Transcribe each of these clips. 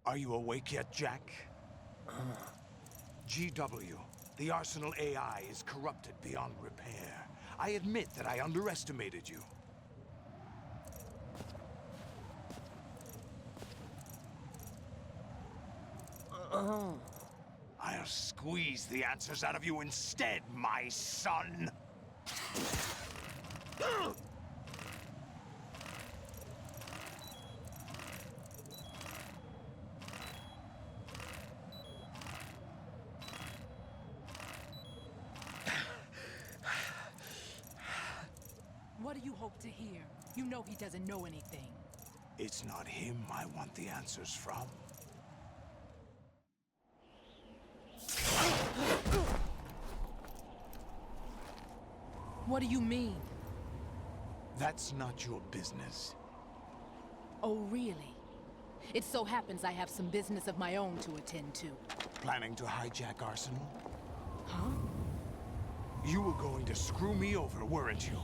Are you awake yet, Jack? GW, the Arsenal AI is corrupted beyond repair. I admit that I underestimated you. I'll squeeze the answers out of you instead, my son! What do you hope to hear? You know he doesn't know anything. It's not him I want the answers from. What do you mean? That's not your business. Oh, really? It so happens I have some business of my own to attend to. Planning to hijack Arsenal? Huh? You were going to screw me over, weren't you?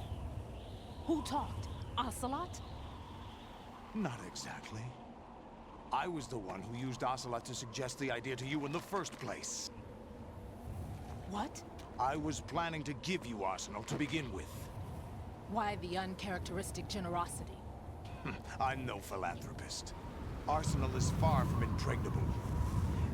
Who talked? Ocelot? Not exactly. I was the one who used Ocelot to suggest the idea to you in the first place. What? I was planning to give you Arsenal to begin with. Why the uncharacteristic generosity? I'm no philanthropist. Arsenal is far from impregnable.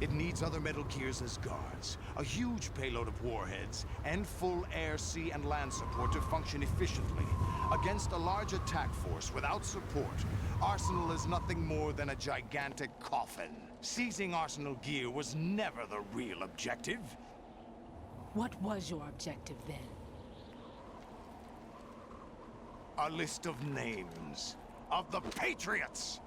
It needs other Metal Gears as guards, a huge payload of warheads, and full air, sea, and land support to function efficiently. Against a large attack force without support, Arsenal is nothing more than a gigantic coffin. Seizing Arsenal gear was never the real objective. What was your objective then? A list of names of the Patriots!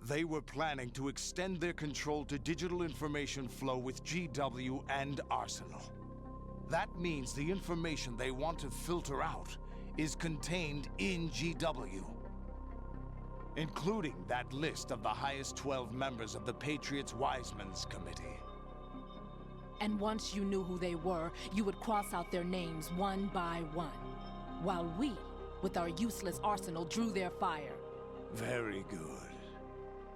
They were planning to extend their control to digital information flow with GW and Arsenal. That means the information they want to filter out is contained in GW, including that list of the highest 12 members of the Patriots Wiseman's Committee. And once you knew who they were, you would cross out their names one by one, while we, with our useless arsenal, drew their fire. Very good.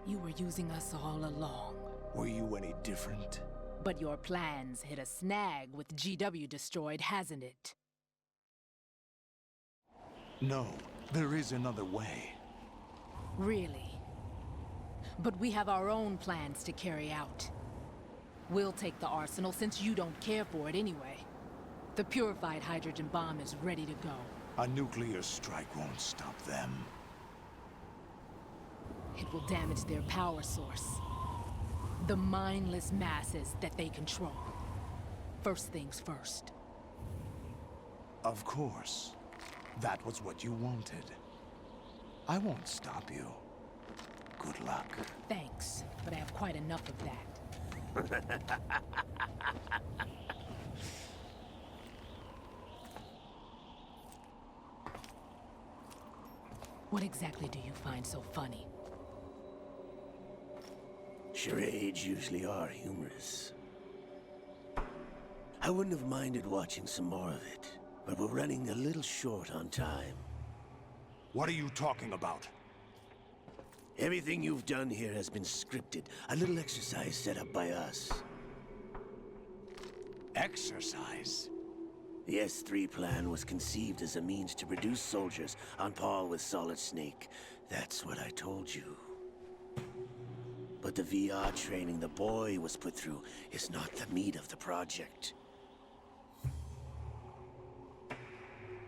You were using us all along. Were you any different? But your plans hit a snag with GW destroyed, hasn't it? No, there is another way. Really? But we have our own plans to carry out. We'll take the arsenal since you don't care for it anyway. The purified hydrogen bomb is ready to go. A nuclear strike won't stop them. It will damage their power source. The mindless masses that they control. First things first. Of course. That was what you wanted. I won't stop you. Good luck. Thanks, but I have quite enough of that. What exactly do you find so funny? Charades usually are humorous. I wouldn't have minded watching some more of it, but we're running a little short on time. What are you talking about? Everything you've done here has been scripted, a little exercise set up by us. Exercise? The S3 plan was conceived as a means to produce soldiers on par with Solid Snake. That's what I told you. But the VR training the boy was put through is not the meat of the project.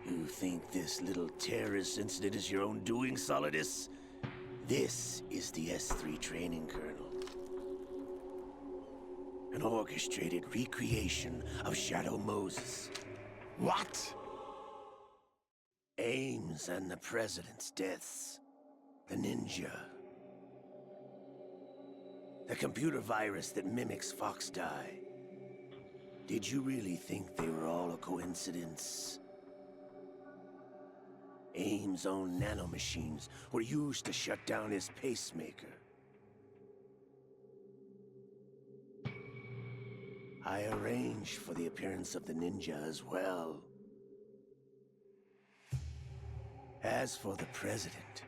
You think this little terrorist incident is your own doing, Solidus? This is the S3 training kernel. An orchestrated recreation of Shadow Moses. What? Ames and the President's deaths. The Ninja. The computer virus that mimics Foxdie. Did you really think they were all a coincidence? Ames' own nanomachines were used to shut down his pacemaker. I arranged for the appearance of the Ninja as well. As for the President,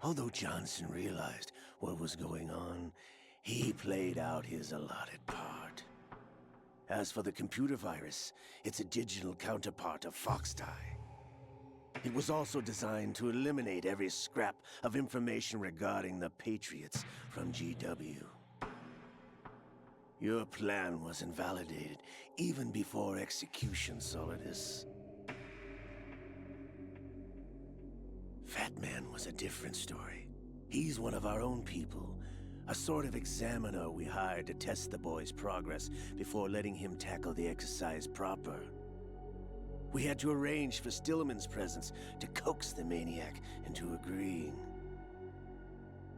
although Johnson realized what was going on, he played out his allotted part. As for the computer virus, it's a digital counterpart of Foxdie. It was also designed to eliminate every scrap of information regarding the Patriots from GW. Your plan was invalidated even before execution, Solidus. Fat Man was a different story. He's one of our own people, a sort of examiner we hired to test the boy's progress before letting him tackle the exercise proper. We had to arrange for Stillman's presence to coax the maniac into agreeing.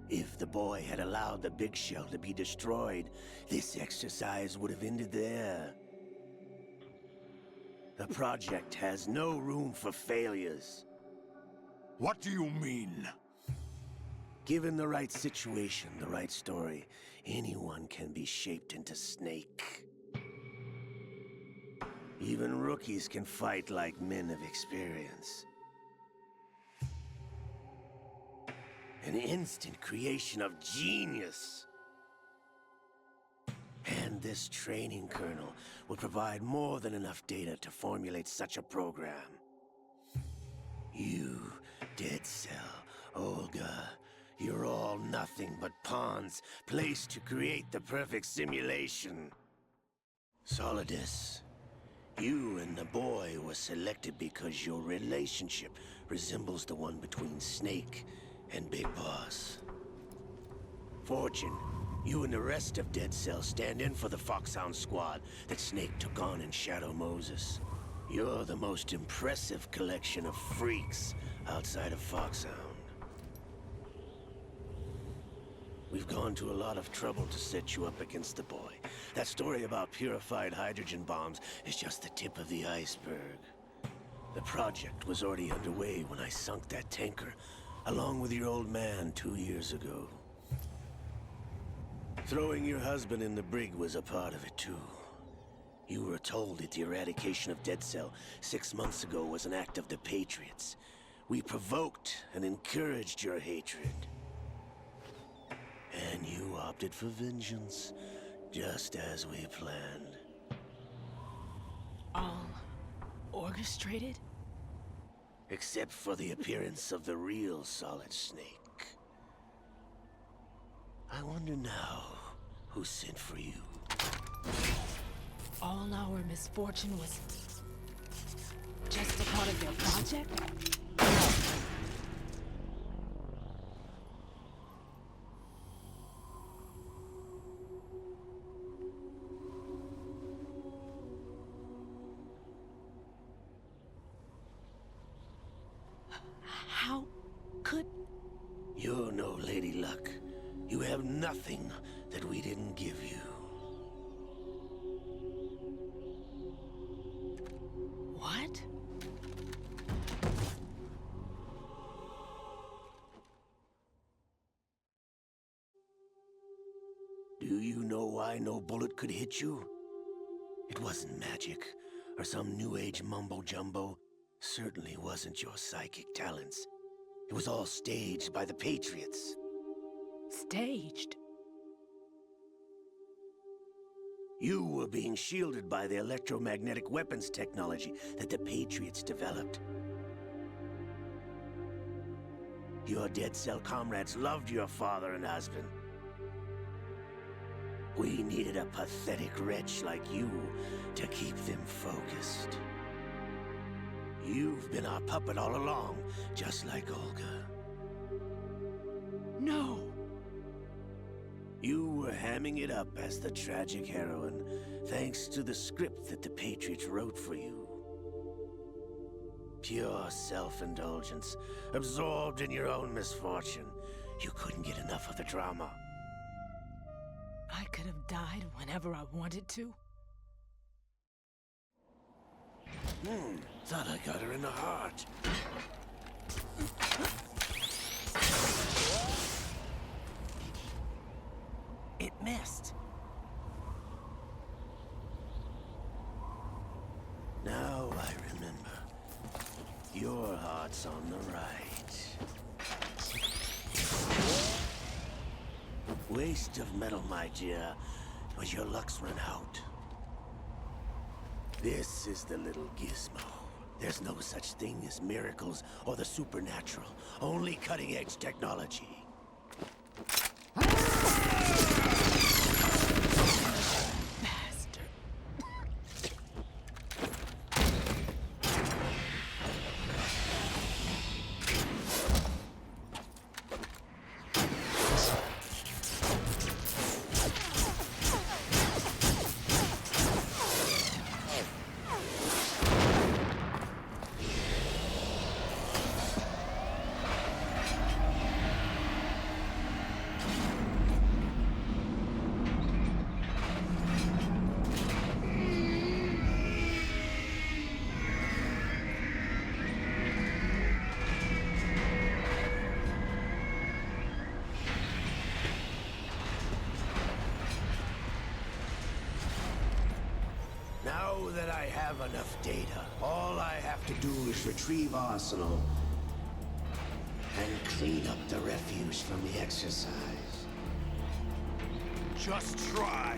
If the boy had allowed the big shell to be destroyed, this exercise would have ended there. The project has no room for failures. What do you mean? Given the right situation, the right story, anyone can be shaped into Snake. Even rookies can fight like men of experience. An instant creation of genius. And this training kernel would provide more than enough data to formulate such a program. You, Dead Cell, Olga, you're all nothing but pawns placed to create the perfect simulation. Solidus, you and the boy were selected because your relationship resembles the one between Snake and Big Boss. Fortune, you and the rest of Dead Cell stand in for the Foxhound squad that Snake took on in Shadow Moses. You're the most impressive collection of freaks outside of Foxhound. We've gone to a lot of trouble to set you up against the boy. That story about purified hydrogen bombs is just the tip of the iceberg. The project was already underway when I sunk that tanker, along with your old man 2 years ago. Throwing your husband in the brig was a part of it too. You were told that the eradication of Dead Cell 6 months ago was an act of the Patriots. We provoked and encouraged your hatred. And you opted for vengeance, just as we planned. All orchestrated? Except for the appearance of the real Solid Snake. I wonder now who sent for you. All our misfortune was just a part of their project? How could... You're no Lady Luck. You have nothing that we didn't give you. What? Do you know why no bullet could hit you? It wasn't magic, or some new age mumbo-jumbo. Certainly wasn't your psychic talents. It was all staged by the Patriots. Staged? You were being shielded by the electromagnetic weapons technology that the Patriots developed. Your Dead Cell comrades loved your father and husband. We needed a pathetic wretch like you to keep them focused. You've been our puppet all along, just like Olga. No! You were hamming it up as the tragic heroine, thanks to the script that the Patriots wrote for you. Pure self-indulgence, absorbed in your own misfortune. You couldn't get enough of the drama. I could have died whenever I wanted to. Thought I got her in the heart. It missed. Now I remember. Your heart's on the right. Waste of metal, my dear, but your luck's run out. This is the little gizmo. There's no such thing as miracles or the supernatural, only cutting-edge technology. Bastard. Now that I have enough data, all I have to do is retrieve Arsenal and clean up the refuse from the exercise. Just try.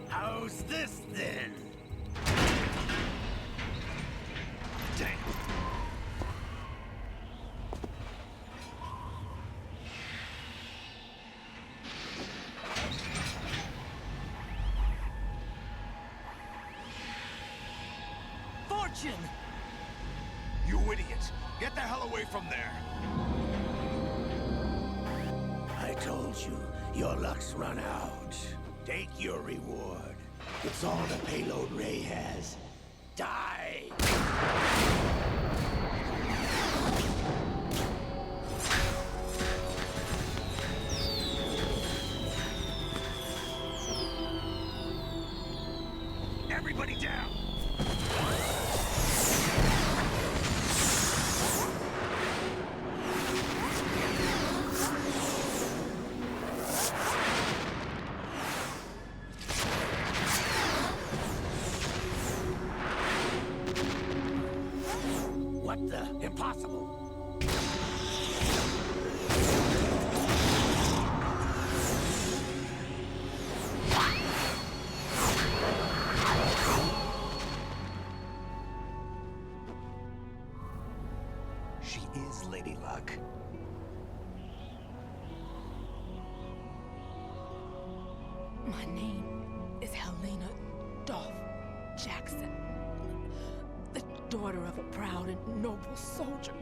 How's this then? Damn. Fortune! You idiot! Get the hell away from there! I told you, your luck's run out. Take your reward. It's all the payload Ray has. Die! Everybody down! What the? Impossible! She is Lady Luck. My name is Helena Dolph Jackson, the daughter of a proud and noble soldier.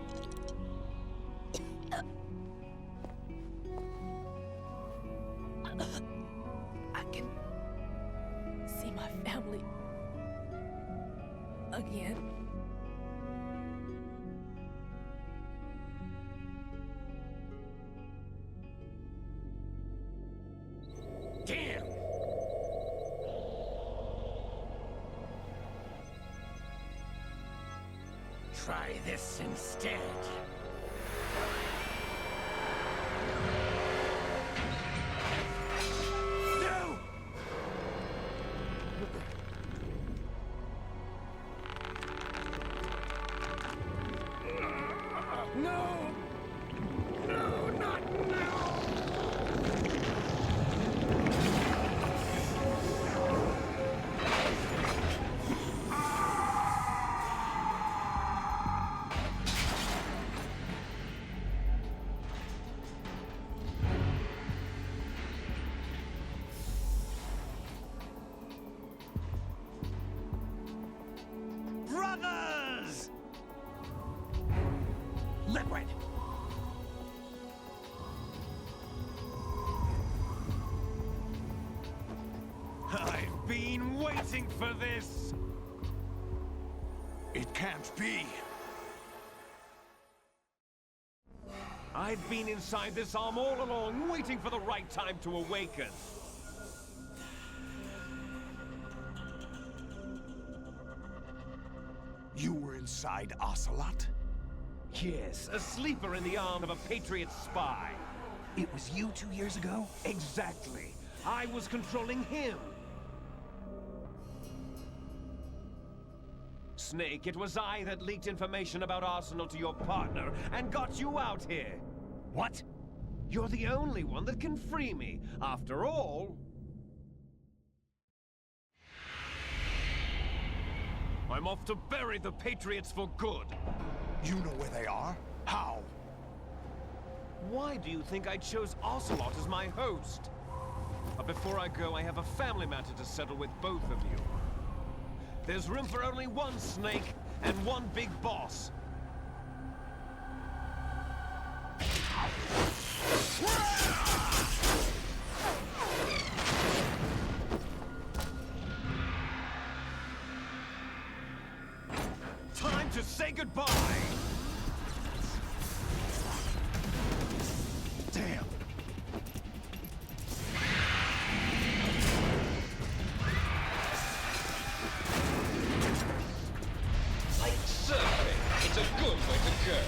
I can see my family again. Damn! Try this instead. No! No! No, not now! Brothers! Liquid! I've been waiting for this! It can't be! I've been inside this arm all along, waiting for the right time to awaken. inside Ocelot? Yes, a sleeper in the arm of a Patriot spy. It was you 2 years ago? Exactly. I was controlling him. Snake, it was I that leaked information about Arsenal to your partner and got you out here. What? You're the only one that can free me. After all... I'm off to bury the Patriots for good. You know where they are? How? Why do you think I chose Ocelot as my host? But before I go, I have a family matter to settle with both of you. There's room for only one Snake and one big boss. Time to say goodbye! Damn! Like surfing, it's a good way to go.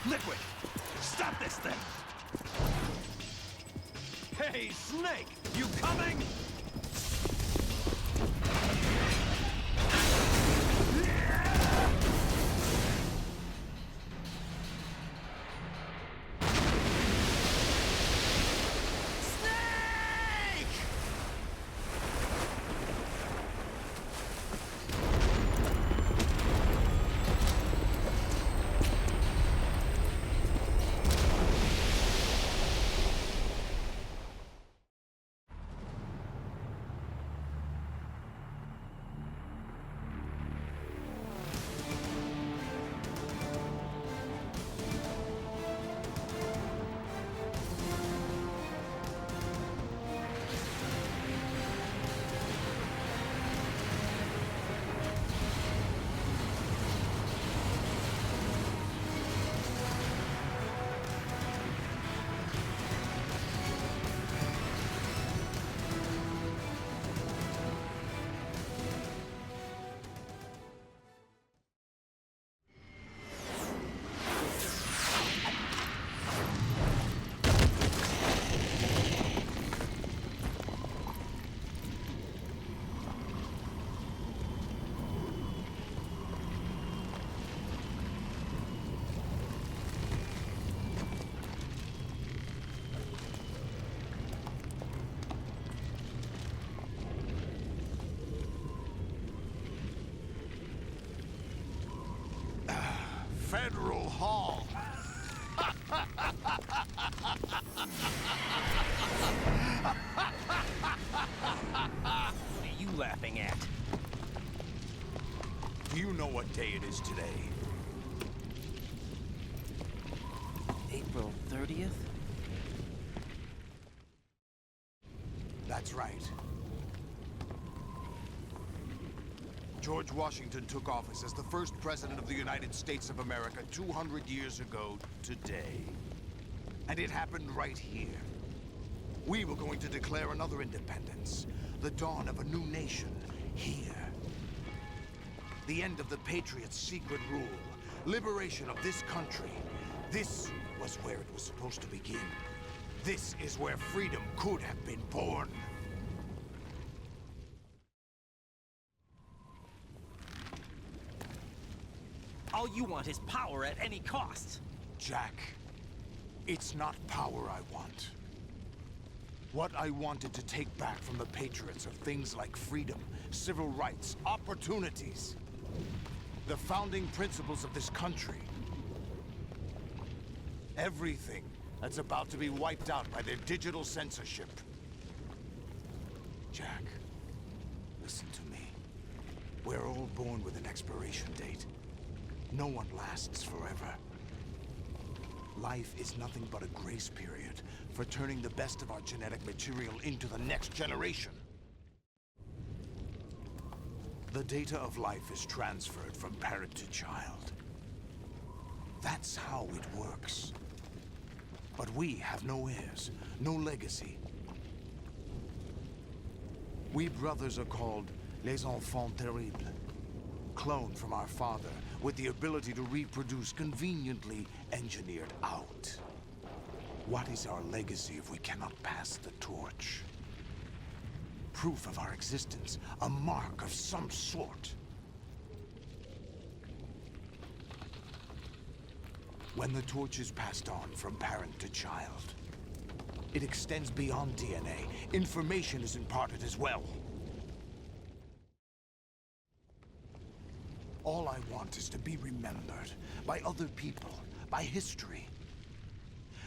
Liquid! Stop this thing! Hey, Snake! You coming? Federal Hall. What are you laughing at? Do you know what day it is today? April 30th? That's right. George Washington took office as the first president of the United States of America 200 years ago today. And it happened right here. We were going to declare another independence, the dawn of a new nation, here. The end of the Patriots' secret rule, liberation of this country. This was where it was supposed to begin. This is where freedom could have been born. All you want is power at any cost. Jack, it's not power I want. What I wanted to take back from the Patriots are things like freedom, civil rights, opportunities. The founding principles of this country. Everything that's about to be wiped out by their digital censorship. Jack, listen to me. We're all born with an expiration date. No one lasts forever. Life is nothing but a grace period for turning the best of our genetic material into the next generation. The data of life is transferred from parent to child. That's how it works. But we have no heirs, no legacy. We brothers are called Les Enfants Terribles, cloned from our father, with the ability to reproduce conveniently engineered out. What is our legacy if we cannot pass the torch? Proof of our existence, a mark of some sort. When the torch is passed on from parent to child, it extends beyond DNA. Information is imparted as well. All I want is to be remembered by other people, by history.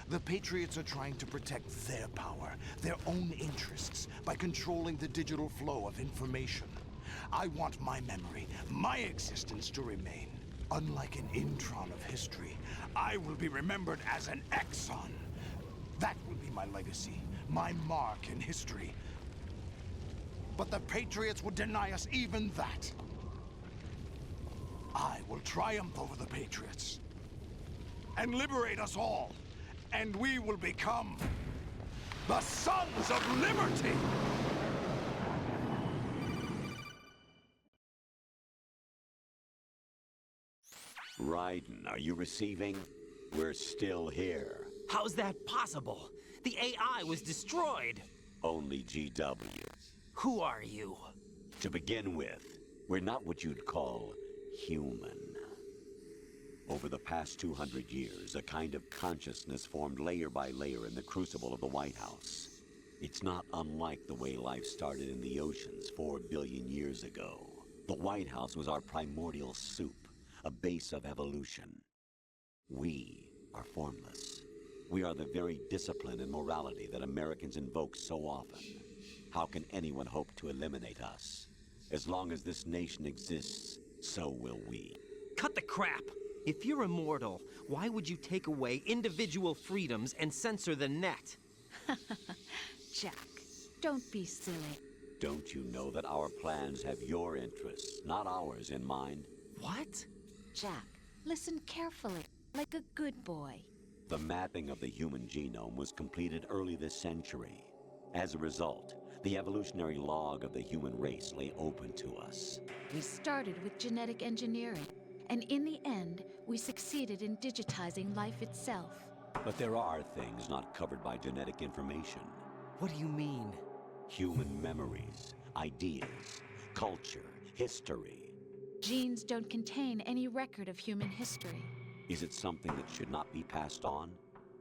The Patriots are trying to protect their power, their own interests, by controlling the digital flow of information. I want my memory, my existence to remain. Unlike an intron of history, I will be remembered as an exon. That will be my legacy, my mark in history. But the Patriots would deny us even that. I will triumph over the Patriots and liberate us all, and we will become the Sons of Liberty! Raiden, are you receiving? We're still here. How's that possible? The AI was destroyed. Only GW. Who are you? To begin with, we're not what you'd call human. Over the past 200 years, a kind of consciousness formed layer by layer in the crucible of the White House. It's not unlike the way life started in the oceans 4 billion years ago. The White House was our primordial soup, a base of evolution. We are formless. We are the very discipline and morality that Americans invoke so often. How can anyone hope to eliminate us? As long as this nation exists, so will we. Cut the crap! If you're immortal, why would you take away individual freedoms and censor the net? Jack, don't be silly. Don't you know that our plans have your interests, not ours, in mind? What? Jack, listen carefully, like a good boy. The mapping of the human genome was completed early this century. As a result, the evolutionary log of the human race lay open to us. We started with genetic engineering, and in the end, we succeeded in digitizing life itself. But there are things not covered by genetic information. What do you mean? Human memories, ideas, culture, history. Genes don't contain any record of human history. Is it something that should not be passed on?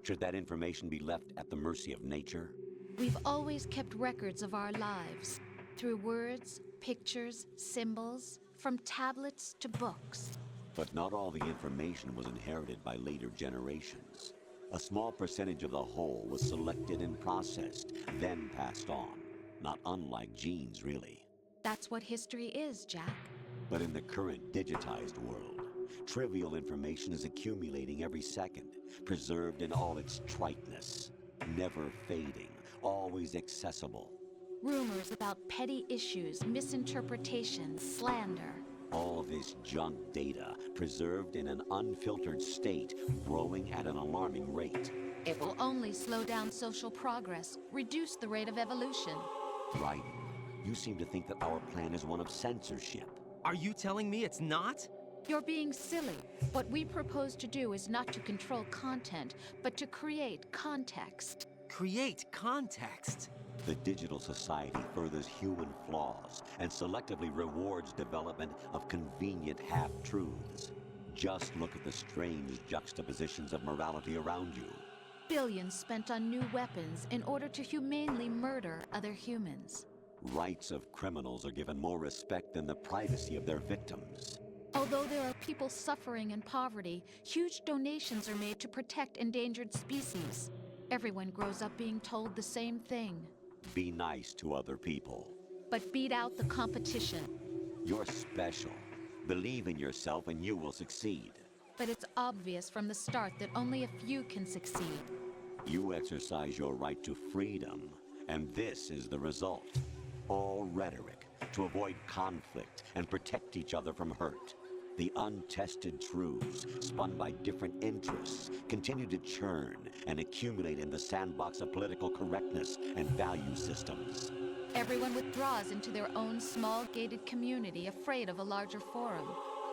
Should that information be left at the mercy of nature? We've always kept records of our lives, through words, pictures, symbols, from tablets to books. But not all the information was inherited by later generations. A small percentage of the whole was selected and processed, then passed on. Not unlike genes, really. That's what history is, Jack. But in the current digitized world, trivial information is accumulating every second, preserved in all its triteness, never fading, always accessible. Rumors about petty issues, misinterpretations, slander. All this junk data, preserved in an unfiltered state, growing at an alarming rate. It will only slow down social progress, reduce the rate of evolution. Right. You seem to think that our plan is one of censorship. Are you telling me it's not? You're being silly. What we propose to do is not to control content, but to create context. Create context. The digital society furthers human flaws and selectively rewards development of convenient half-truths. Just look at the strange juxtapositions of morality around you. Billions spent on new weapons in order to humanely murder other humans. Rights of criminals are given more respect than the privacy of their victims. Although there are people suffering in poverty, huge donations are made to protect endangered species. Everyone grows up being told the same thing. Be nice to other people. But beat out the competition. You're special. Believe in yourself and you will succeed. But it's obvious from the start that only a few can succeed. You exercise your right to freedom, and this is the result. All rhetoric to avoid conflict and protect each other from hurt. The untested truths, spun by different interests, continue to churn and accumulate in the sandbox of political correctness and value systems. Everyone withdraws into their own small gated community, afraid of a larger forum.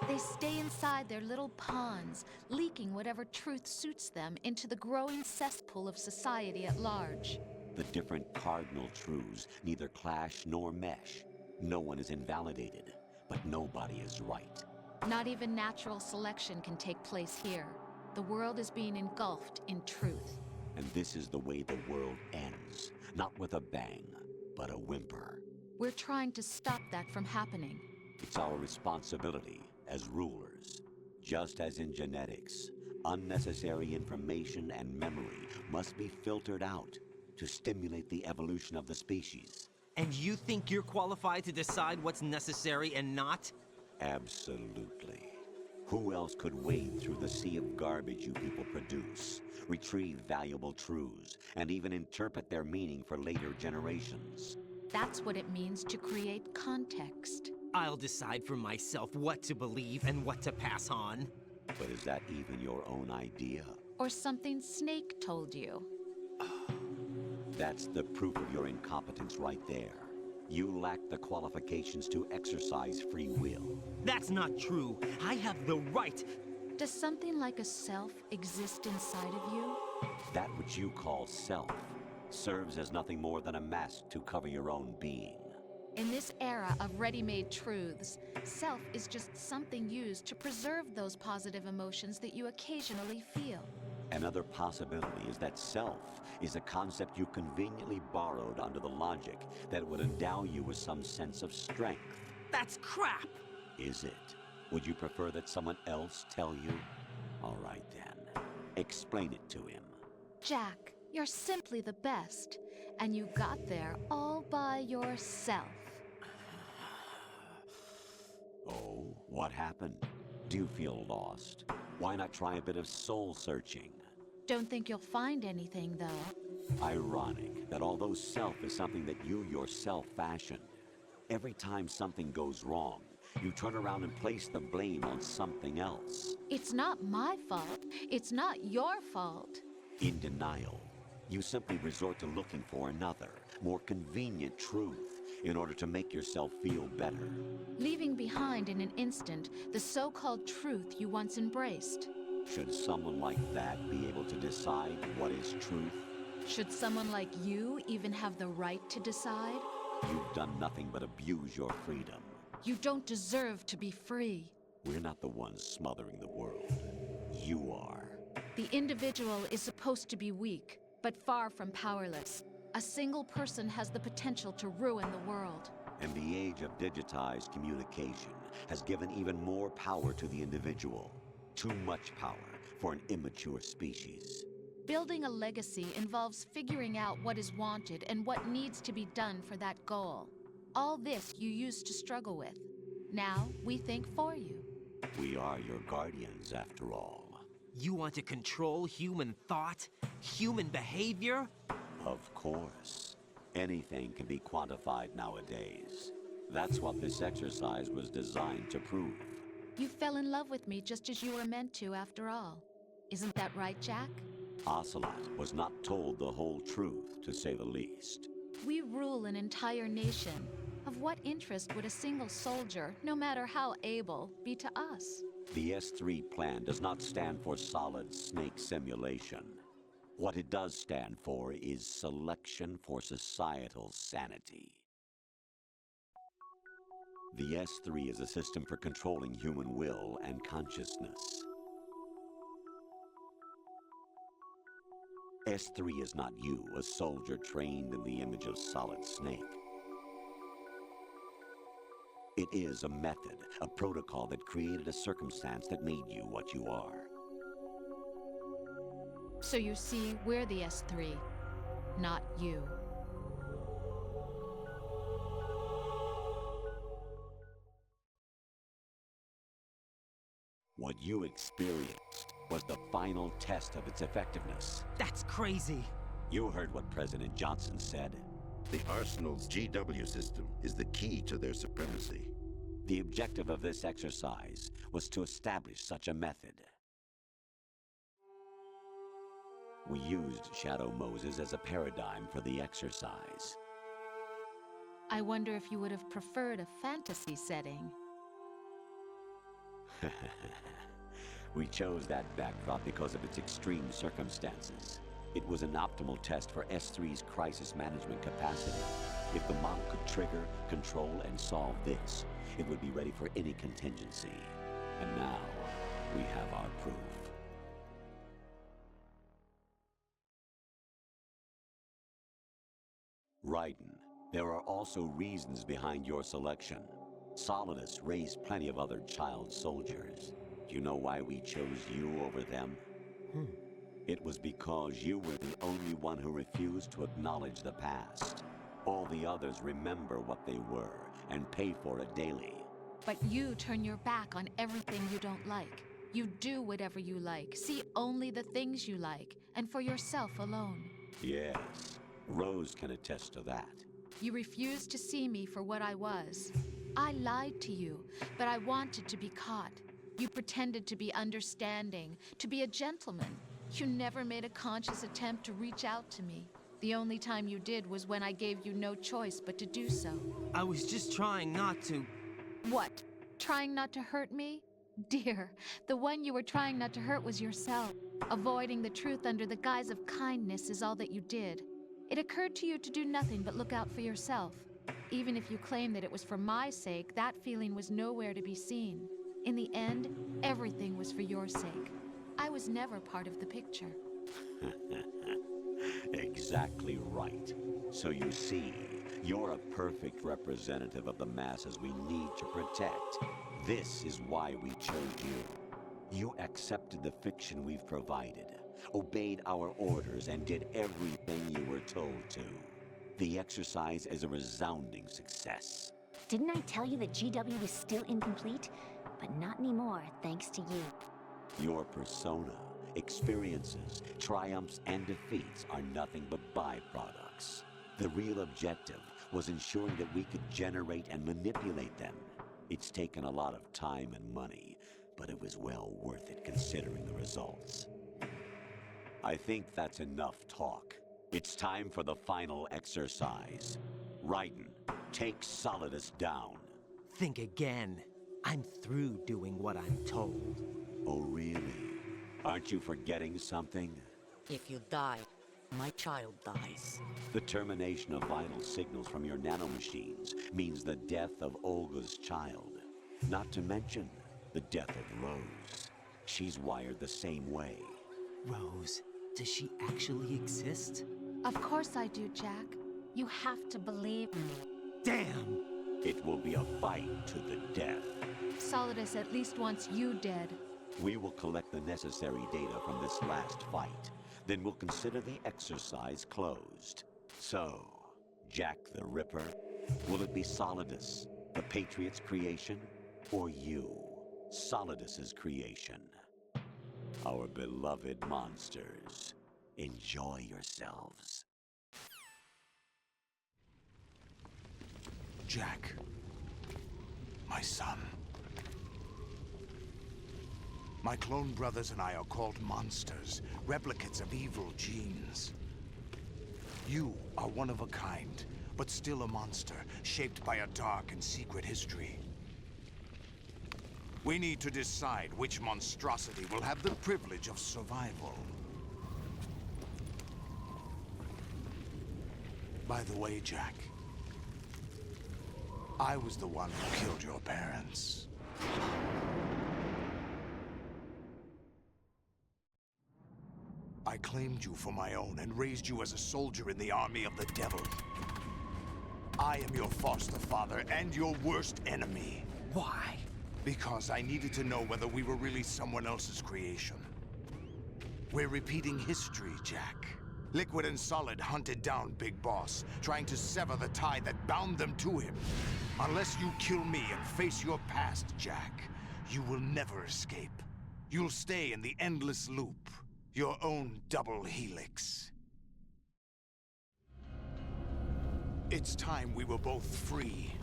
They stay inside their little ponds, leaking whatever truth suits them into the growing cesspool of society at large. The different cardinal truths neither clash nor mesh. No one is invalidated, but nobody is right. Not even natural selection can take place here. The world is being engulfed in truth. And this is the way the world ends. Not with a bang, but a whimper. We're trying to stop that from happening. It's our responsibility as rulers. Just as in genetics, unnecessary information and memory must be filtered out to stimulate the evolution of the species. And you think you're qualified to decide what's necessary and not? Absolutely. Who else could wade through the sea of garbage you people produce, retrieve valuable truths, and even interpret their meaning for later generations? That's what it means to create context. I'll decide for myself what to believe and what to pass on. But is that even your own idea? Or something Snake told you. That's the proof of your incompetence right there. You lack the qualifications to exercise free will. That's not true. I have the right. Does something like a self exist inside of you? That which you call self serves as nothing more than a mask to cover your own being. In this era of ready-made truths, self is just something used to preserve those positive emotions that you occasionally feel. Another possibility is that self is a concept you conveniently borrowed under the logic that would endow you with some sense of strength. That's crap! Is it? Would you prefer that someone else tell you? All right then. Explain it to him. Jack, you're simply the best, and you got there all by yourself. Oh, what happened? Do you feel lost? Why not try a bit of soul searching? Don't think you'll find anything, though. Ironic that although self is something that you yourself fashioned, every time something goes wrong, you turn around and place the blame on something else. It's not my fault. It's not your fault. In denial, you simply resort to looking for another, more convenient truth in order to make yourself feel better. Leaving behind in an instant the so-called truth you once embraced. Should someone like that be able to decide what is truth? Should someone like you even have the right to decide? You've done nothing but abuse your freedom. You don't deserve to be free. We're not the ones smothering the world. You are. The individual is supposed to be weak, but far from powerless. A single person has the potential to ruin the world. And the age of digitized communication has given even more power to the individual. Too much power for an immature species. Building a legacy involves figuring out what is wanted and what needs to be done for that goal. All this you used to struggle with. Now, we think for you. We are your guardians, after all. You want to control human thought? Human behavior? Of course. Anything can be quantified nowadays. That's what this exercise was designed to prove. You fell in love with me just as you were meant to, after all. Isn't that right, Jack? Ocelot was not told the whole truth, to say the least. We rule an entire nation. Of what interest would a single soldier, no matter how able, be to us? The S3 plan does not stand for solid snake simulation. What it does stand for is selection for societal sanity. The S3 is a system for controlling human will and consciousness. S3 is not you, a soldier trained in the image of Solid Snake. It is a method, a protocol that created a circumstance that made you what you are. So you see, we're the S3, not you. What you experienced was the final test of its effectiveness. That's crazy. You heard what President Johnson said. The Arsenal's GW system is the key to their supremacy. The objective of this exercise was to establish such a method. We used Shadow Moses as a paradigm for the exercise. I wonder if you would have preferred a fantasy setting. We chose that backdrop because of its extreme circumstances. It was an optimal test for S3's crisis management capacity. If the model could trigger, control, and solve this, it would be ready for any contingency. And now, we have our proof. Raiden, there are also reasons behind your selection. Solidus raised plenty of other child soldiers. Do you know why we chose you over them? It was because you were the only one who refused to acknowledge the past. All the others remember what they were and pay for it daily. But you turn your back on everything you don't like. You do whatever you like, see only the things you like, and for yourself alone. Yes, Rose can attest to that. You refused to see me for what I was. I lied to you, but I wanted to be caught. You pretended to be understanding, to be a gentleman. You never made a conscious attempt to reach out to me. The only time you did was when I gave you no choice but to do so. I was just trying not to. What? Trying not to hurt me? Dear, the one you were trying not to hurt was yourself. Avoiding the truth under the guise of kindness is all that you did. It occurred to you to do nothing but look out for yourself. Even if you claim that it was for my sake, that feeling was nowhere to be seen. In the end, everything was for your sake. I was never part of the picture. Exactly right. So you see, you're a perfect representative of the masses we need to protect. This is why we chose you. You accepted the fiction we've provided, obeyed our orders, and did everything you were told to. The exercise is a resounding success. Didn't I tell you that GW was still incomplete? But not anymore, thanks to you. Your persona, experiences, triumphs, and defeats are nothing but byproducts. The real objective was ensuring that we could generate and manipulate them. It's taken a lot of time and money, but it was well worth it considering the results. I think that's enough talk. It's time for the final exercise. Raiden, take Solidus down. Think again. I'm through doing what I'm told. Oh, really? Aren't you forgetting something? If you die, my child dies. The termination of vital signals from your nanomachines means the death of Olga's child. Not to mention the death of Rose. She's wired the same way. Rose, does she actually exist? Of course I do, Jack. You have to believe me. Damn! It will be a fight to the death. Solidus at least wants you dead. We will collect the necessary data from this last fight. Then we'll consider the exercise closed. So, Jack the Ripper, will it be Solidus, the Patriot's creation, or you, Solidus's creation? Our beloved monsters, enjoy yourselves. Jack, my son. My clone brothers and I are called monsters, replicates of evil genes. You are one of a kind, but still a monster, shaped by a dark and secret history. We need to decide which monstrosity will have the privilege of survival. By the way, Jack, I was the one who killed your parents. I claimed you for my own and raised you as a soldier in the army of the devil. I am your foster father and your worst enemy. Why? Because I needed to know whether we were really someone else's creation. We're repeating history, Jack. Liquid and Solid hunted down Big Boss, trying to sever the tie that bound them to him. Unless you kill me and face your past, Jack, you will never escape. You'll stay in the endless loop, your own double helix. It's time we were both free.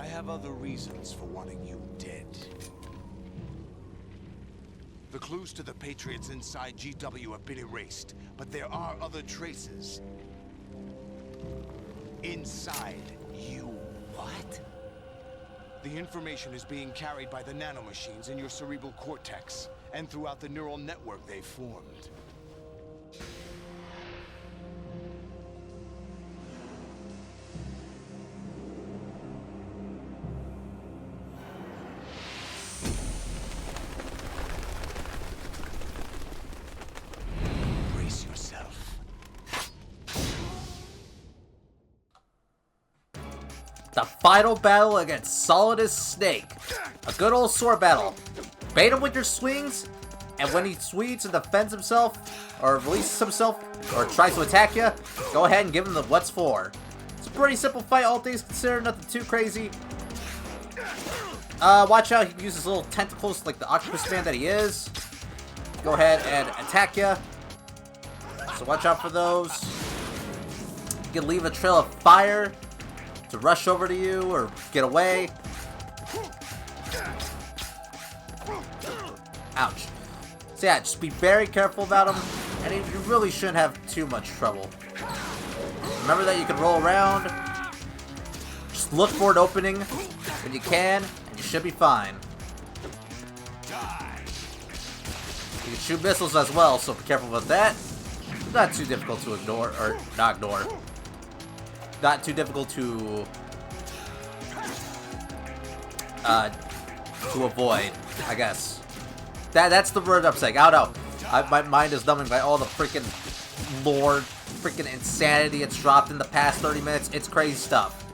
have other reasons for wanting you dead. The clues to the Patriots inside GW have been erased, but there are other traces. Inside you. What? The information is being carried by the nanomachines in your cerebral cortex, and throughout the neural network they formed. Brace yourself. The final battle against Solidus Snake. A good old sword battle. Bait him with your swings, and when he swings and defends himself, or releases himself, or tries to attack you, go ahead and give him the what's for. It's a pretty simple fight, all things considered, nothing too crazy. Watch out, he can use his little tentacles like the octopus man that he is. Go ahead and attack you. So watch out for those. You can leave a trail of fire to rush over to you or get away. Ouch. So yeah, just be very careful about them, and you really shouldn't have too much trouble. Remember that you can roll around. Just look for an opening when you can, and you should be fine. You can shoot missiles as well, so be careful about that. Not too difficult to ignore, or not ignore. Not too difficult to avoid, I guess. That's the word I'm saying. I don't know. My mind is numbing by all the freaking lore, freaking insanity it's dropped in the past 30 minutes. It's crazy stuff.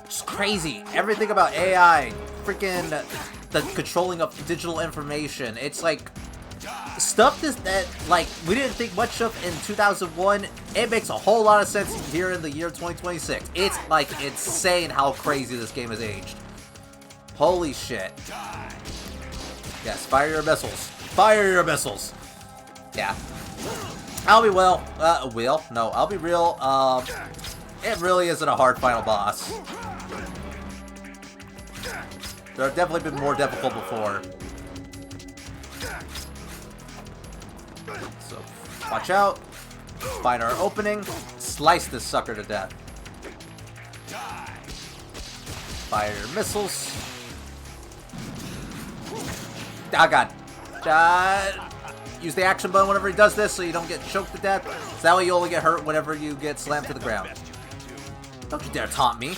Just crazy. Everything about AI, freaking the controlling of digital information. It's like stuff that like we didn't think much of in 2001. It makes a whole lot of sense here in the year 2026. It's like insane how crazy this game has aged. Holy shit. Yes, fire your missiles. Fire your missiles. Yeah. I'll be no, I'll be real. It really isn't a hard final boss. There have definitely been more difficult before. So, watch out. Find our opening. Slice this sucker to death. Fire your missiles. Oh god. Use the action button whenever he does this so you don't get choked to death. So that way you only get hurt whenever you get slammed to the ground. Don't you dare taunt me.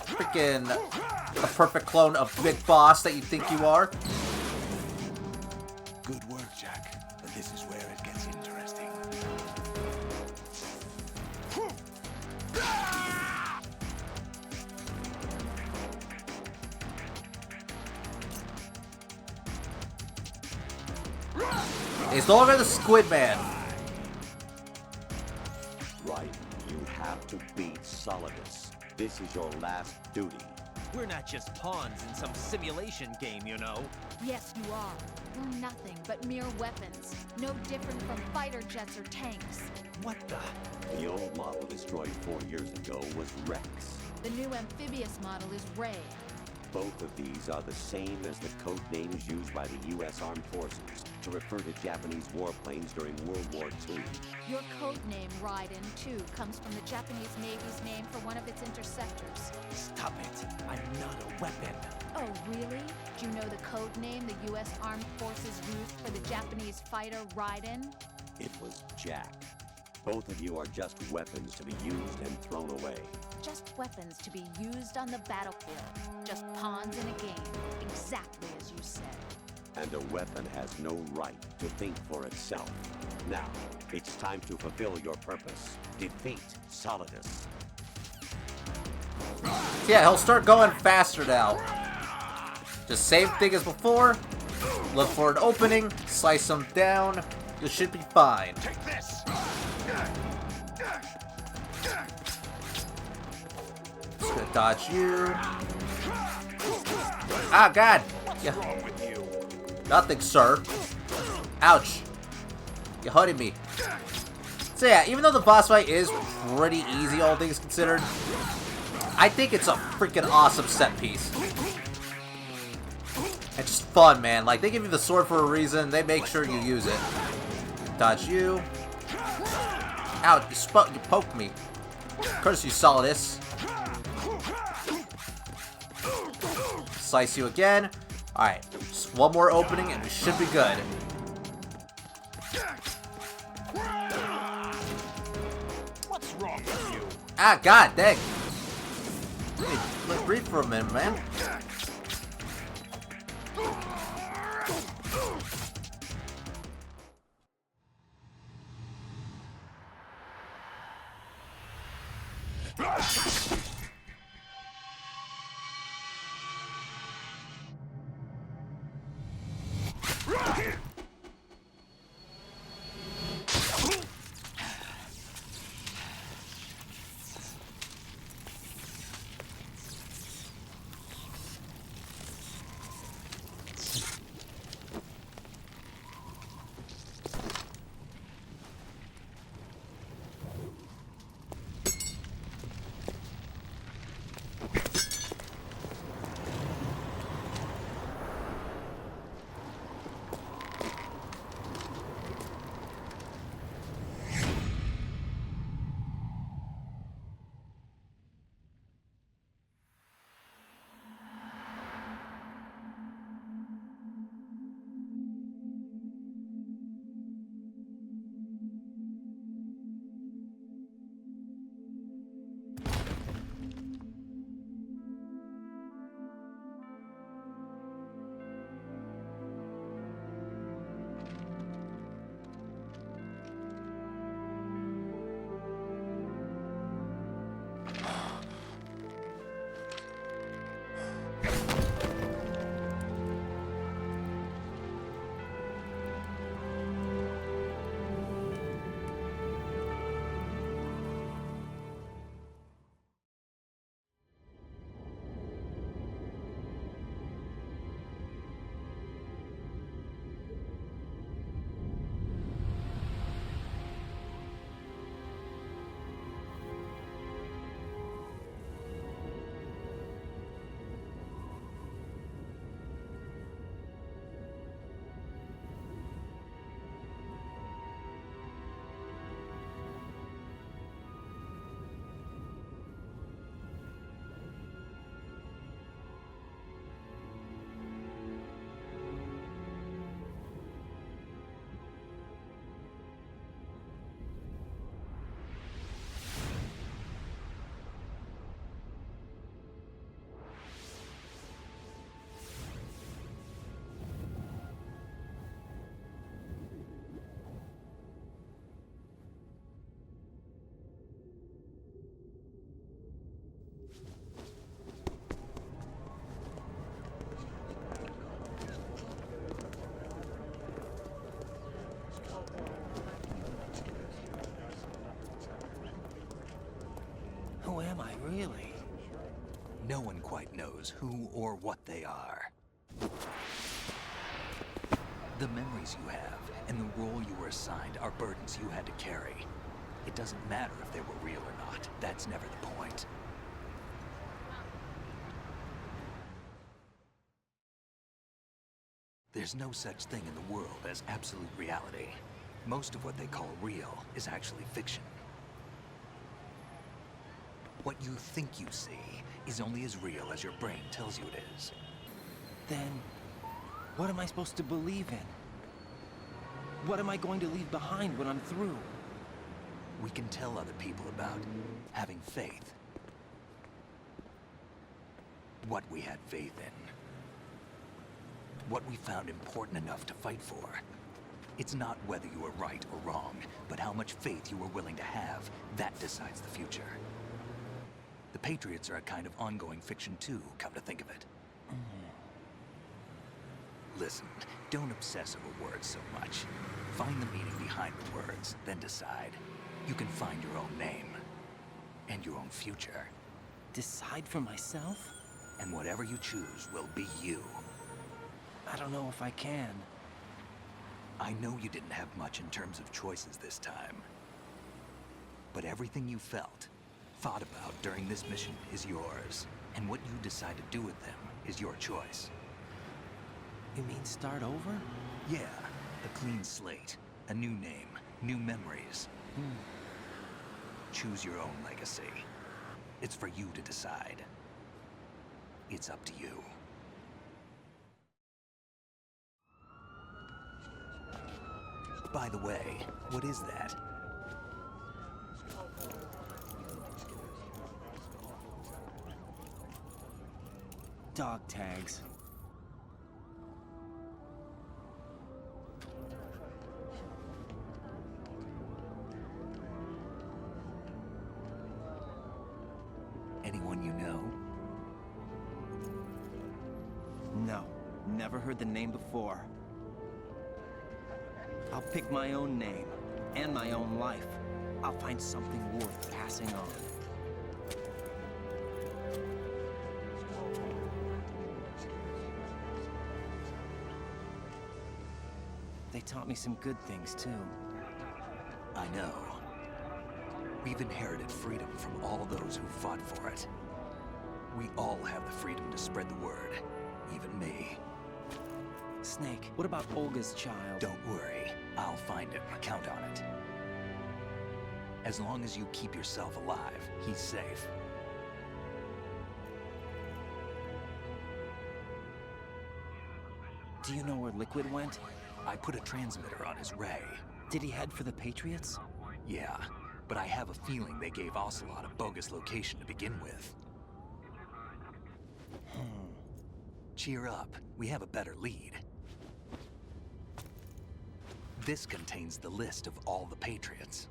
Freaking a perfect clone of Big Boss that you think you are. Good work, Jack. But this is where it gets interesting. He's no longer the Squid Man. Right. You have to beat Solidus. This is your last duty. We're not just pawns in some simulation game, you know. Yes, you are. You're nothing but mere weapons. No different from fighter jets or tanks. What the? The old model destroyed 4 years ago was Rex. The new amphibious model is Ray. Both of these are the same as the code names used by the U.S. Armed Forces to refer to Japanese warplanes during World War II. Your code name, Raiden, too, comes from the Japanese Navy's name for one of its interceptors. Stop it. I'm not a weapon. Oh, really? Do you know the code name the U.S. Armed Forces used for the Japanese fighter Raiden? It was Jack. Both of you are just weapons to be used and thrown away. Just weapons to be used on the battlefield. Just pawns in a game. Exactly as you said. And a weapon has no right to think for itself. Now, it's time to fulfill your purpose. Defeat Solidus. Yeah, he'll start going faster now. Just same thing as before. Look for an opening, slice him down. You should be fine. Take this. Just gonna dodge you. Ah, God. Yeah. Wrong with you? Nothing, sir. Ouch. You're hurting me. So yeah, even though the boss fight is pretty easy, all things considered, I think it's a freaking awesome set piece. It's just fun, man. Like, they give you the sword for a reason. They make sure you use it. Dodge you. Ow, you poked me. Curse you, Solidus. Slice you again. Alright, just one more opening and we should be good. What's wrong with you? Ah, god dang. Let me breathe for a minute, man. Who am I, really? No one quite knows who or what they are. The memories you have and the role you were assigned are burdens you had to carry. It doesn't matter if they were real or not. That's never the point. There's no such thing in the world as absolute reality. Most of what they call real is actually fiction. What you think you see is only as real as your brain tells you it is. Then, what am I supposed to believe in? What am I going to leave behind when I'm through? We can tell other people about having faith. What we had faith in. What we found important enough to fight for. It's not whether you were right or wrong, but how much faith you were willing to have. That decides the future. The Patriots are a kind of ongoing fiction too, come to think of it. Listen, don't obsess over words so much. Find the meaning behind the words, then decide. You can find your own name. And your own future. Decide for myself? And whatever you choose will be you. I don't know if I can. I know you didn't have much in terms of choices this time. But everything you felt, thought about during this mission is yours. And what you decide to do with them is your choice. You mean start over? Yeah, a clean slate, a new name, new memories. Choose your own legacy. It's for you to decide. It's up to you. By the way, what is that? Dog tags. Anyone you know? No, never heard the name before. I'll pick my own name, and my own life. I'll find something worth passing on. They taught me some good things, too. I know. We've inherited freedom from all those who fought for it. We all have the freedom to spread the word, even me. Snake, what about Olga's child? Don't worry, I'll find him. Count on it. As long as you keep yourself alive, he's safe. Do you know where Liquid went? I put a transmitter on his ray. Did he head for the Patriots? Yeah, but I have a feeling they gave Ocelot a bogus location to begin with. Cheer up, we have a better lead. This contains the list of all the Patriots.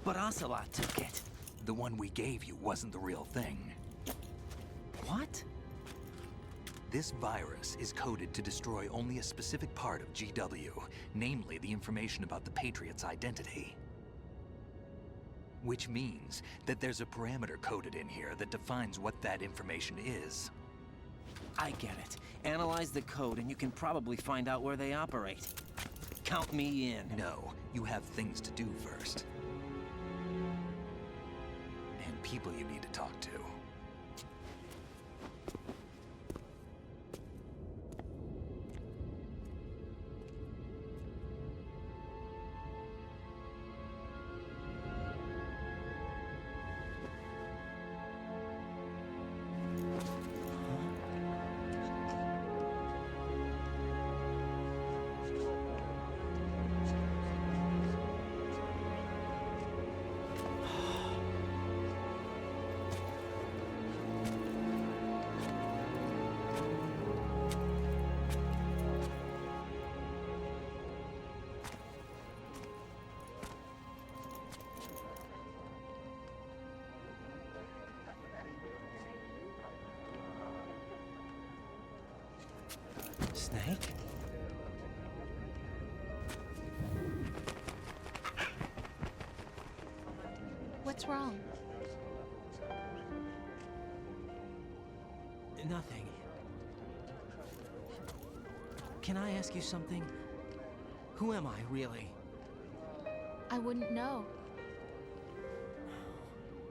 But Ocelot took it. The one we gave you wasn't the real thing. What? This virus is coded to destroy only a specific part of GW, namely the information about the Patriots' identity. Which means that there's a parameter coded in here that defines what that information is. I get it. Analyze the code and you can probably find out where they operate. Count me in. No, you have things to do first. And people you need to talk to. Snake? What's wrong? Nothing. Can I ask you something? Who am I, really? I wouldn't know.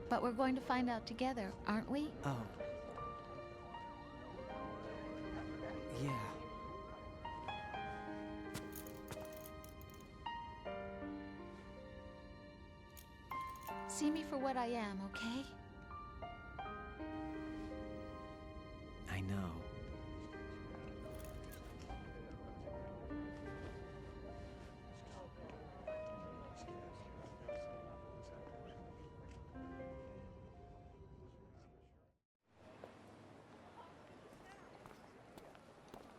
But we're going to find out together, aren't we? Oh. Yeah. See me for what I am, okay? I know.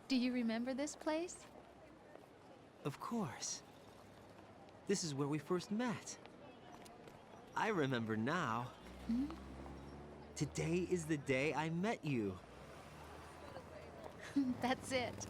Do you remember this place? Of course. This is where we first met. I remember now. Hmm? Today is the day I met you. That's it.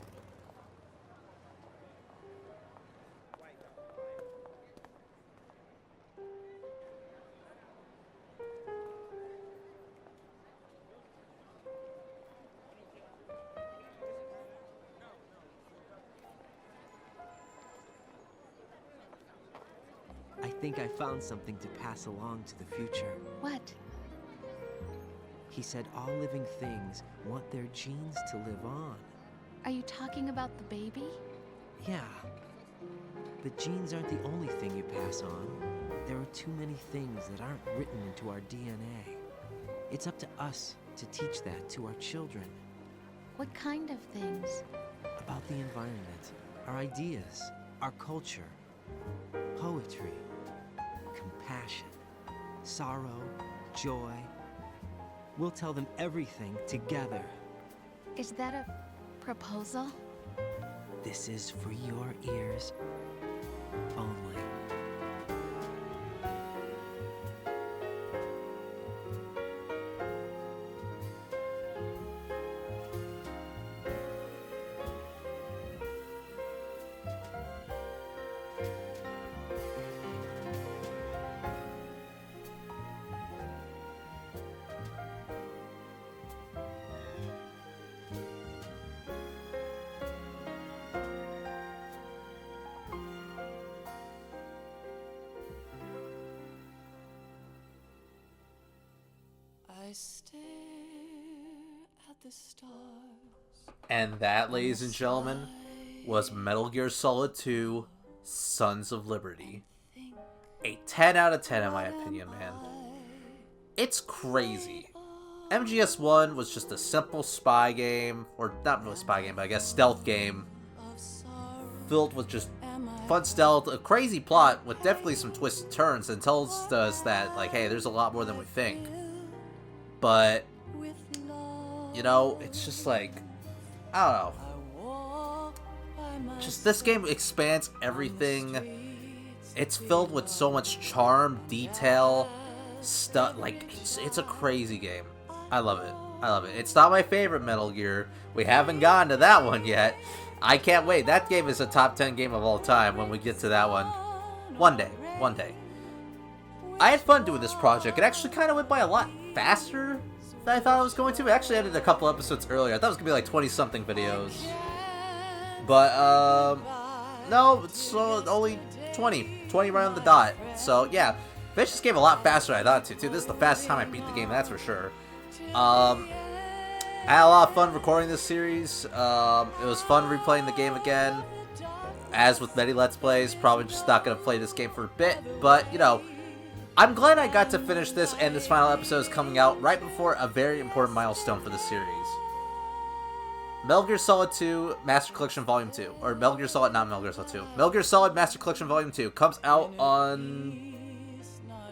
I think I found something to pass along to the future. What? He said all living things want their genes to live on. Are you talking about the baby? Yeah. But genes aren't the only thing you pass on. There are too many things that aren't written into our DNA. It's up to us to teach that to our children. What kind of things? About the environment, our ideas, our culture, poetry, compassion, sorrow, joy. We'll tell them everything together. Is that a proposal? This is for your ears only. I stare at the stars. And that, ladies and gentlemen, was Metal Gear Solid 2 Sons of Liberty. A 10 out of 10 in my opinion, man. It's crazy. MGS1 was just a simple spy game, or not really spy game, but I guess stealth game, filled with just fun stealth, a crazy plot with definitely some twists and turns, and tells us that, like, hey, there's a lot more than we think. But, you know, it's just like, I don't know. Just this game expands everything. It's filled with so much charm, detail, stuff. Like, it's a crazy game. I love it. I love it. It's not my favorite Metal Gear. We haven't gotten to that one yet. I can't wait. That game is a top 10 game of all time when we get to that one. One day. One day. I had fun doing this project. It actually kind of went by a lot faster than I thought it was going to. It actually ended a couple episodes earlier. I thought it was going to be like 20-something videos. But, no, it's only 20. 20 right on the dot. So, yeah. Finished this game a lot faster than I thought it to, too. This is the fastest time I beat the game, that's for sure. I had a lot of fun recording this series. It was fun replaying the game again. As with many Let's Plays, probably just not going to play this game for a bit. But, you know, I'm glad I got to finish this, and this final episode is coming out right before a very important milestone for the series. Metal Gear Solid 2 Master Collection Volume 2. Or Metal Gear Solid, not Metal Gear Solid 2. Metal Gear Solid Master Collection Volume 2 comes out on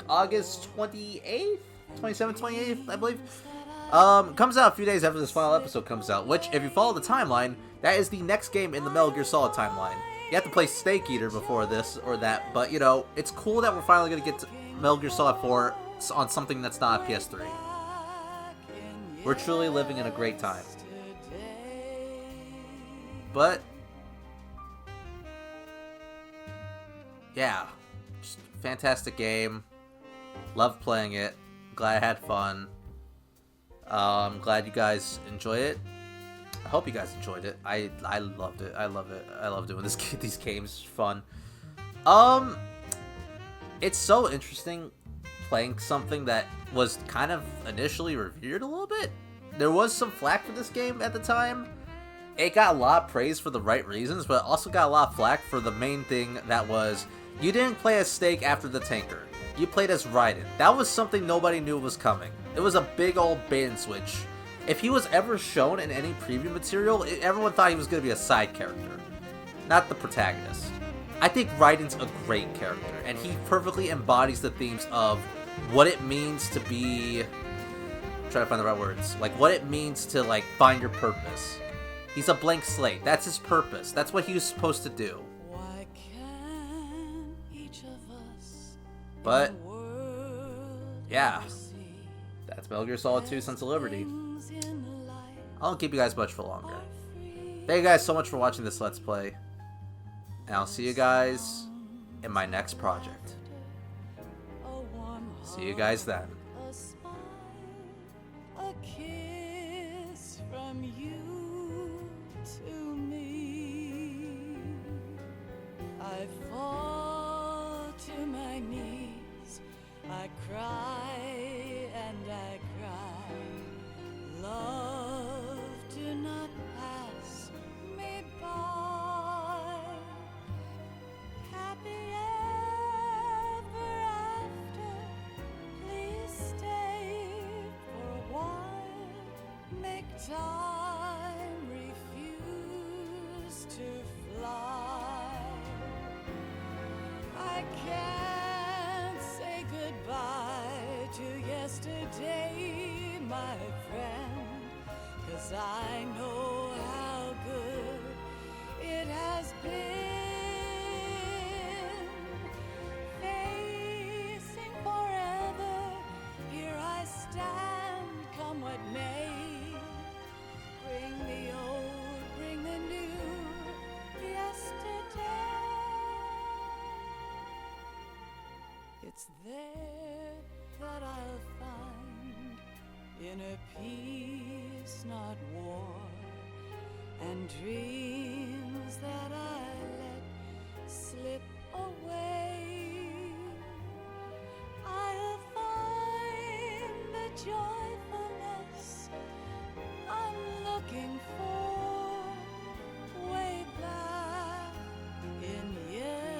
August 28th? 27th, 28th, I believe. Comes out a few days after this final episode comes out, which, if you follow the timeline, that is the next game in the Metal Gear Solid timeline. You have to play Snake Eater before this or that, but, you know, it's cool that we're finally going to get to Metal Gear Solid 4 on something that's not a PS3. We're truly living in a great time. But, yeah, just fantastic game. Love playing it. Glad I had fun. I'm glad you guys enjoy it. I hope you guys enjoyed it. I loved it. I love it. I love doing these games. It's fun. It's so interesting playing something that was kind of initially revered a little bit. There was some flack for this game at the time. It got a lot of praise for the right reasons, but it also got a lot of flack for the main thing that was, you didn't play as Snake after the tanker. You played as Raiden. That was something nobody knew was coming. It was a big old bait and switch. If he was ever shown in any preview material, everyone thought he was going to be a side character, not the protagonist. I think Raiden's a great character, and he perfectly embodies the themes of what it means to be... I'm trying to find the right words. Like, what it means to, like, find your purpose. He's a blank slate. That's his purpose. That's what he was supposed to do. But, yeah. That's Metal Gear Solid 2 Sons of Liberty. I won't keep you guys much for longer. Thank you guys so much for watching this Let's Play. And I'll see you guys in my next project. See you guys then. A kiss from you to me. I fall to my knees. I cry and I cry. Love, do not pass me by. Happy ever after. Please stay for a while. Make time refuse to fly. I can't say goodbye to yesterday, my friend, 'cause I know how good it has been. Facing forever, here I stand, come what may. Bring the old, bring the new, yesterday. It's there that I'll find inner peace, not war, and dreams that I let slip away. I'll find the joyfulness I'm looking for way back in yesterday.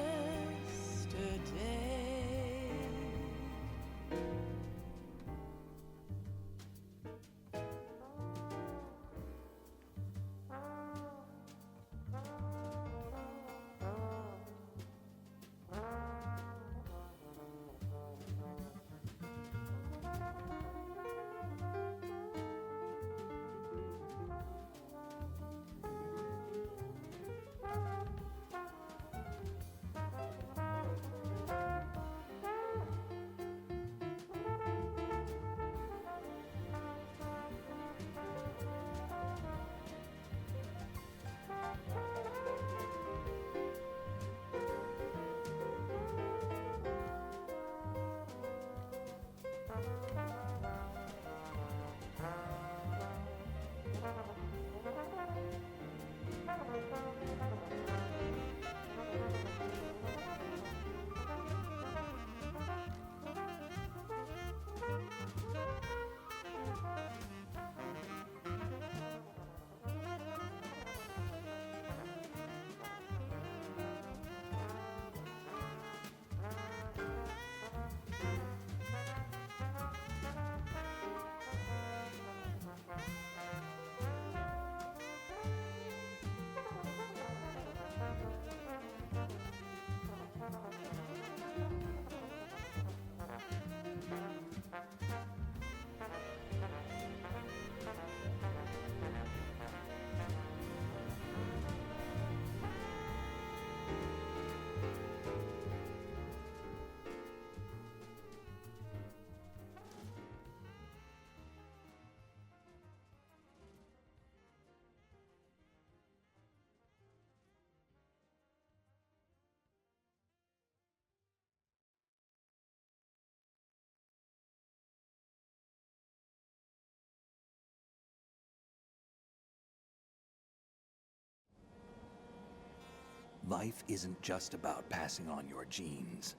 Life isn't just about passing on your genes.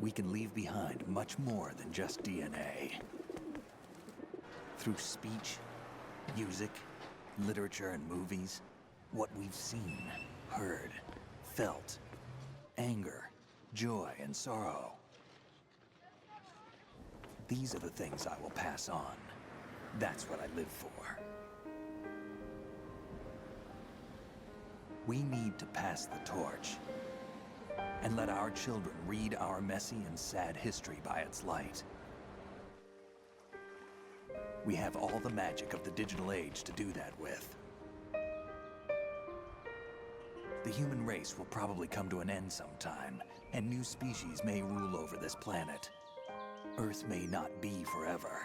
We can leave behind much more than just DNA. Through speech, music, literature, and movies, what we've seen, heard, felt, anger, joy, and sorrow. These are the things I will pass on. That's what I live for. We need to pass the torch and let our children read our messy and sad history by its light. We have all the magic of the digital age to do that with. The human race will probably come to an end sometime, and new species may rule over this planet. Earth may not be forever,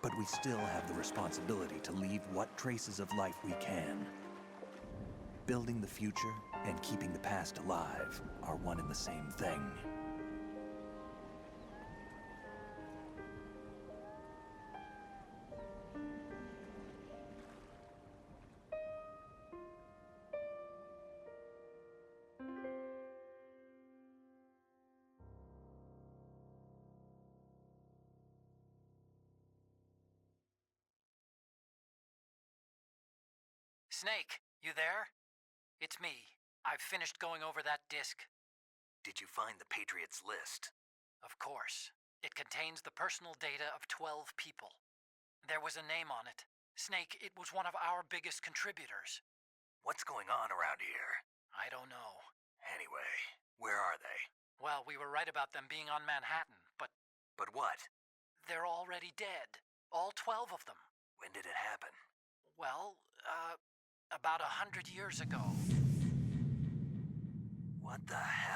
but we still have the responsibility to leave what traces of life we can. Building the future and keeping the past alive are one and the same thing. Snake, you there? It's me. I've finished going over that disk. Did you find the Patriots list? Of course. It contains the personal data of 12 people. There was a name on it. Snake, it was one of our biggest contributors. What's going on around here? I don't know. Anyway, where are they? Well, we were right about them being on Manhattan, but... But what? They're already dead. All 12 of them. When did it happen? Well, about 100 years ago. What the hell?